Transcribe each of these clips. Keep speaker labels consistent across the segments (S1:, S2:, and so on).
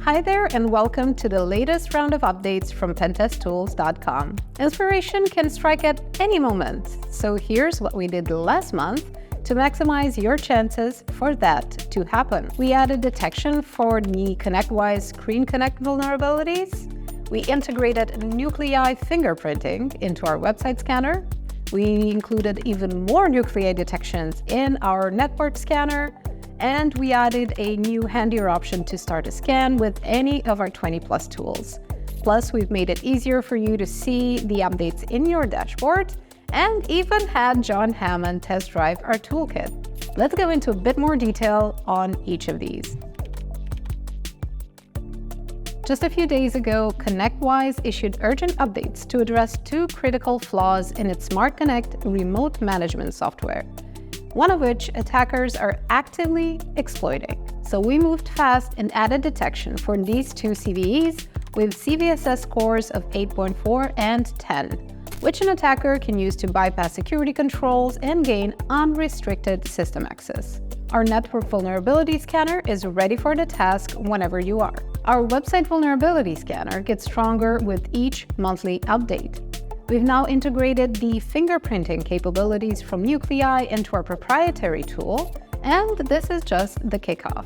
S1: Hi there and welcome to the latest round of updates from Pentest-Tools.com. Inspiration can strike at any moment, so here's what we did last month to maximize your chances for that to happen. We added detection for the ConnectWise Screen Connect vulnerabilities. We integrated Nuclei fingerprinting into our website scanner. We included even more Nuclei detections in our network scanner. And we added a new handier option to start a scan with any of our 20+ tools. Plus, we've made it easier for you to see the updates in your dashboard and even had John Hammond test drive our toolkit. Let's go into a bit more detail on each of these. Just a few days ago, ConnectWise issued urgent updates to address two critical flaws in its SmartConnect remote management software, one of which attackers are actively exploiting. So we moved fast and added detection for these two CVEs with CVSS scores of 8.4 and 10, which an attacker can use to bypass security controls and gain unrestricted system access. Our network vulnerability scanner is ready for the task whenever you are. Our website vulnerability scanner gets stronger with each monthly update. We've now integrated the fingerprinting capabilities from Nuclei into our proprietary tool, and this is just the kickoff.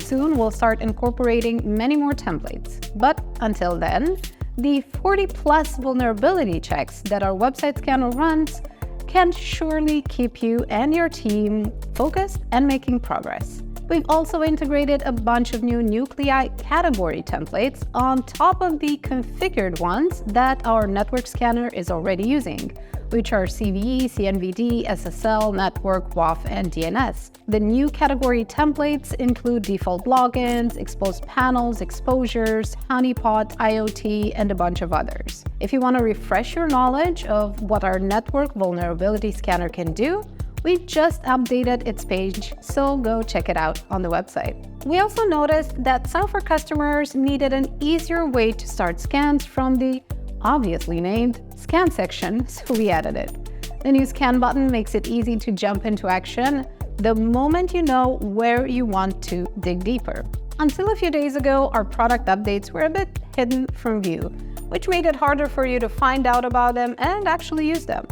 S1: Soon we'll start incorporating many more templates, but until then, the 40+ vulnerability checks that our website scanner runs can surely keep you and your team focused and making progress. We've also integrated a bunch of new Nuclei category templates on top of the configured ones that our network scanner is already using, which are CVE, CNVD, SSL, network, WAF, and DNS. The new category templates include default logins, exposed panels, exposures, honeypot, IoT, and a bunch of others. If you want to refresh your knowledge of what our network vulnerability scanner can do, we just updated its page, so go check it out on the website. We also noticed that some of our customers needed an easier way to start scans from the obviously named scan section, so we added it. The new scan button makes it easy to jump into action the moment you know where you want to dig deeper. Until a few days ago, our product updates were a bit hidden from view, which made it harder for you to find out about them and actually use them.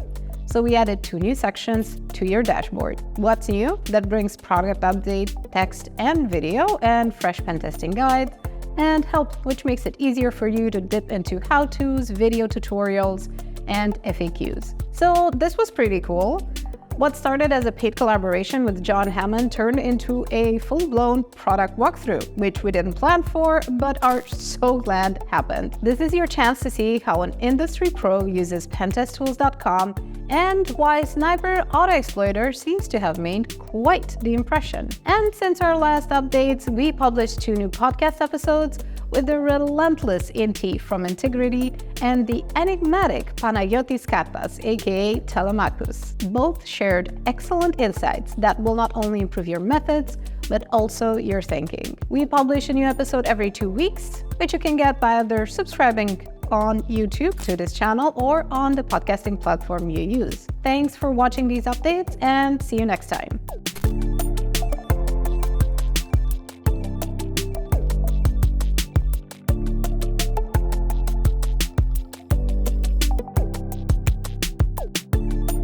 S1: So we added two new sections to your dashboard. What's new? That brings product update, text and video, and fresh pen testing guides, and help, which makes it easier for you to dip into how-tos, video tutorials, and FAQs. So this was pretty cool. What started as a paid collaboration with John Hammond turned into a full-blown product walkthrough, which we didn't plan for, but are so glad happened. This is your chance to see how an industry pro uses Pentest-Tools.com and why Sniper Auto-Exploiter seems to have made quite the impression. And since our last updates, we published 2 new podcast episodes with the relentless Inti from Integrity and the enigmatic Panayotis Katas, aka Telemachus. Both shared excellent insights that will not only improve your methods, but also your thinking. We publish a new episode every 2 weeks, which you can get by either subscribing on YouTube to this channel or on the podcasting platform you use. Thanks for watching these updates and see you next time.